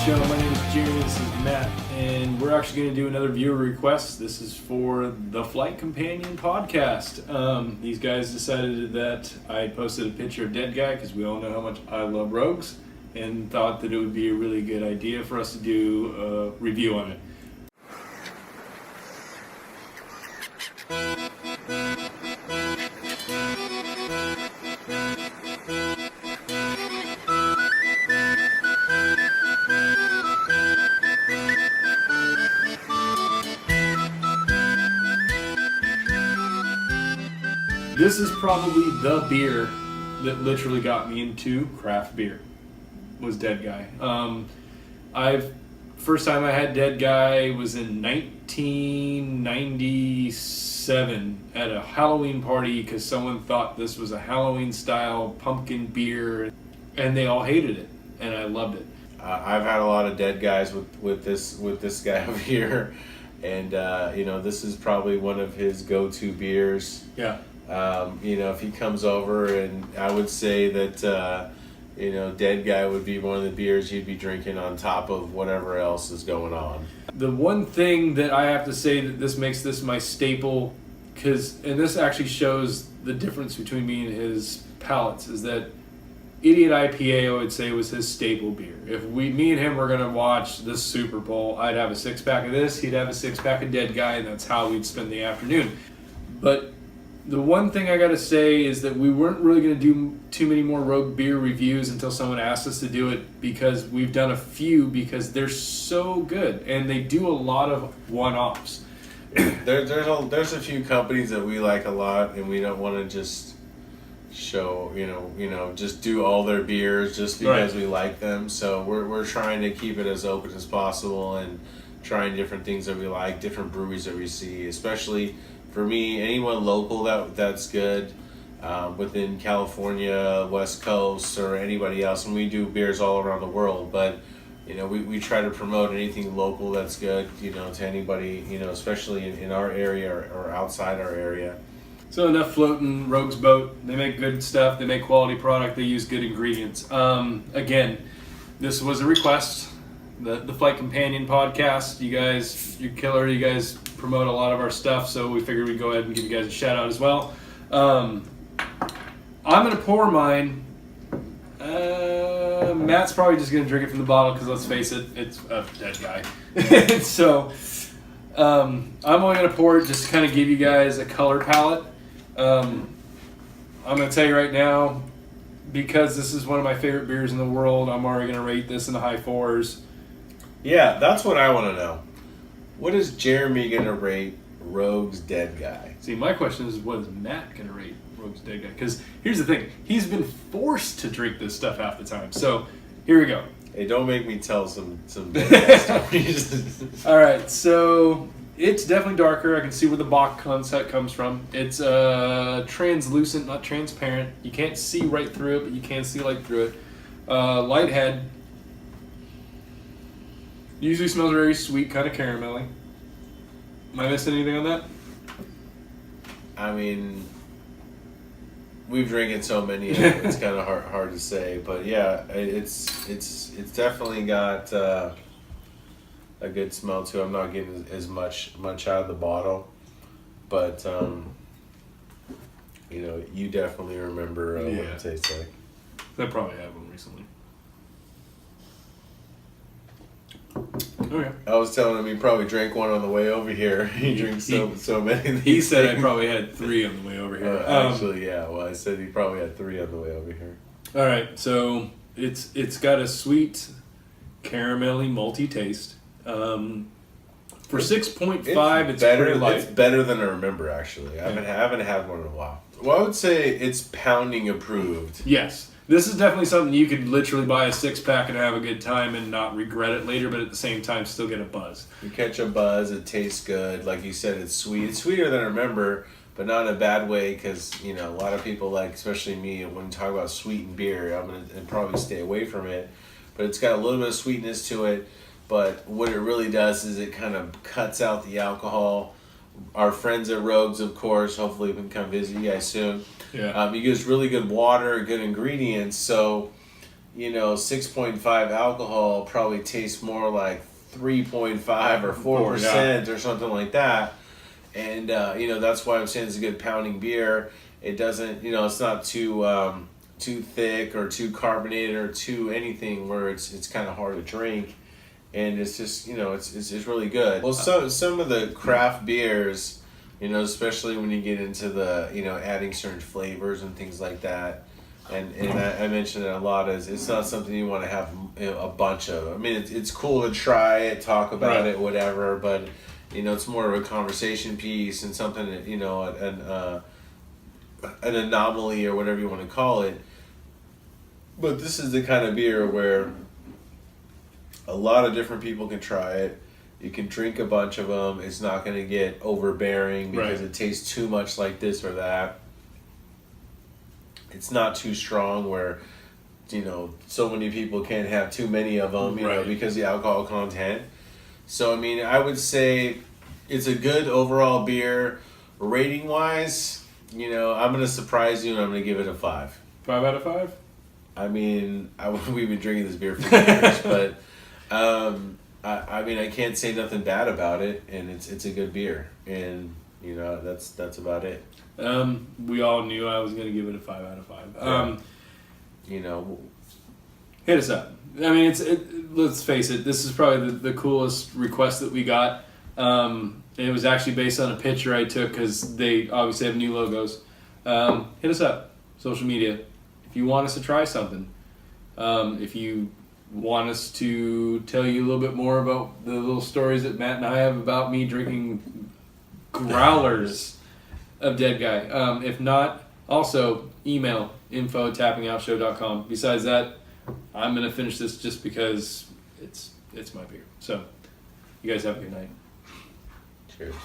show. My name is Jeremy, this is Matt, and we're actually going to do another viewer request. This is for the Flight Companion podcast. These guys decided that I posted a picture of Dead Guy because we all know how much I love Rogues, and thought that it would be a really good idea for us to do a review on it. This is probably the beer that literally got me into craft beer, was Dead Guy. First time I had Dead Guy was in 1997 at a Halloween party because someone thought this was a Halloween style pumpkin beer, and they all hated it, and I loved it. I've had a lot of Dead Guys with this guy over here, and this is probably one of his go-to beers. Yeah. If he comes over, and I would say that Dead Guy would be one of the beers you'd be drinking on top of whatever else is going on. The one thing that I have to say that this makes this my staple, and this actually shows the difference between me and his palates, is that Idiot IPA, I would say, was his staple beer. If me and him were going to watch the Super Bowl, I'd have a 6-pack of this, he'd have a 6-pack of Dead Guy, and that's how we'd spend the afternoon. But the one thing I gotta say is that we weren't really gonna do too many more Rogue beer reviews until someone asked us to do it, because we've done a few because they're so good and they do a lot of one-offs. There's a few companies that we like a lot, and we don't want to just show just do all their beers just because we like them. So we're trying to keep it as open as possible and trying different things that we like, different breweries that we see, especially. For me, anyone local that's good within California, West Coast, or anybody else, and we do beers all around the world. But we try to promote anything local that's good, to anybody, especially in our area or outside our area. So enough floating Rogue's boat. They make good stuff. They make quality product. They use good ingredients. Again, this was a request. The Flight Companion podcast. You guys, you're killer. You guys promote a lot of our stuff, so we figured we'd go ahead and give you guys a shout out as well. I'm gonna pour mine. Matt's probably just gonna drink it from the bottle because let's face it, it's a Dead Guy. So I'm only gonna pour it just to kind of give you guys a color palette. I'm gonna tell you right now, because this is one of my favorite beers in the world, I'm already gonna rate this in the high 4s. Yeah, that's what I want to know. What is Jeremy going to rate Rogue's Dead Guy? See, my question is, what is Matt going to rate Rogue's Dead Guy? Because here's the thing. He's been forced to drink this stuff half the time. So, here we go. Hey, don't make me tell some Dead Guy stories. All right, so it's definitely darker. I can see where the Bach concept comes from. It's translucent, not transparent. You can't see right through it, but you can see light through it. Light head. Usually smells very sweet, kind of caramelly. Am I missing anything on that? I mean, we've drinking so many, it's kind of hard to say. But yeah, it's definitely got a good smell too. I'm not getting as much out of the bottle, but you definitely remember what it tastes like. I probably had one recently. Okay. I was telling him he probably drank one on the way over here. He drinks so many of these He said things. I probably had 3 on the way over here. Actually, yeah. Well, I said he probably had 3 on the way over here. All right, so it's got a sweet, caramelly, malty taste. For 6.5, it's better. pretty light. It's better than I remember, actually. I haven't had one in a while. Well, I would say it's pounding approved. Yes. This is definitely something you could literally buy a 6-pack and have a good time and not regret it later, but at the same time still get a buzz. You catch a buzz, it tastes good. Like you said, it's sweet. It's sweeter than I remember, but not in a bad way, because, a lot of people, like, especially me, when you talk about sweetened beer, I'm going to probably stay away from it. But it's got a little bit of sweetness to it, but what it really does is it kind of cuts out the alcohol. Our friends at Rogues, of course, hopefully we can come visit you guys soon. Yeah. You use really good water, good ingredients, so 6.5 alcohol probably tastes more like 3.5 or 4% or something like that. And that's why I'm saying it's a good pounding beer. It doesn't, it's not too thick or too carbonated or too anything where it's kind of hard to drink, and it's just it's really good. Well, some of the craft beers, especially when you get into the adding certain flavors and things like that. And I mentioned it a lot as it's not something you want to have a bunch of. I mean, it's cool to try it, talk about it, whatever. But it's more of a conversation piece and something that an anomaly or whatever you want to call it. But this is the kind of beer where a lot of different people can try it. You can drink a bunch of them. It's not going to get overbearing because it tastes too much like this or that. It's not too strong where, so many people can't have too many of them, because of the alcohol content. So, I mean, I would say it's a good overall beer. Rating-wise, I'm going to surprise you and I'm going to give it a 5. 5 out of 5? I mean, we've been drinking this beer for years, but I mean, I can't say nothing bad about it, and it's a good beer, and that's about it. We all knew I was going to give it a 5 out of 5. Hit us up. I mean, let's face it, this is probably the coolest request that we got. It was actually based on a picture I took because they obviously have new logos. Hit us up, social media. If you want us to try something, if you want us to tell you a little bit more about the little stories that Matt and I have about me drinking growlers of Dead Guy. If not, also email info@tappingoutshow.com. Besides that, I'm going to finish this just because it's my beer. So, you guys have a good night. Cheers.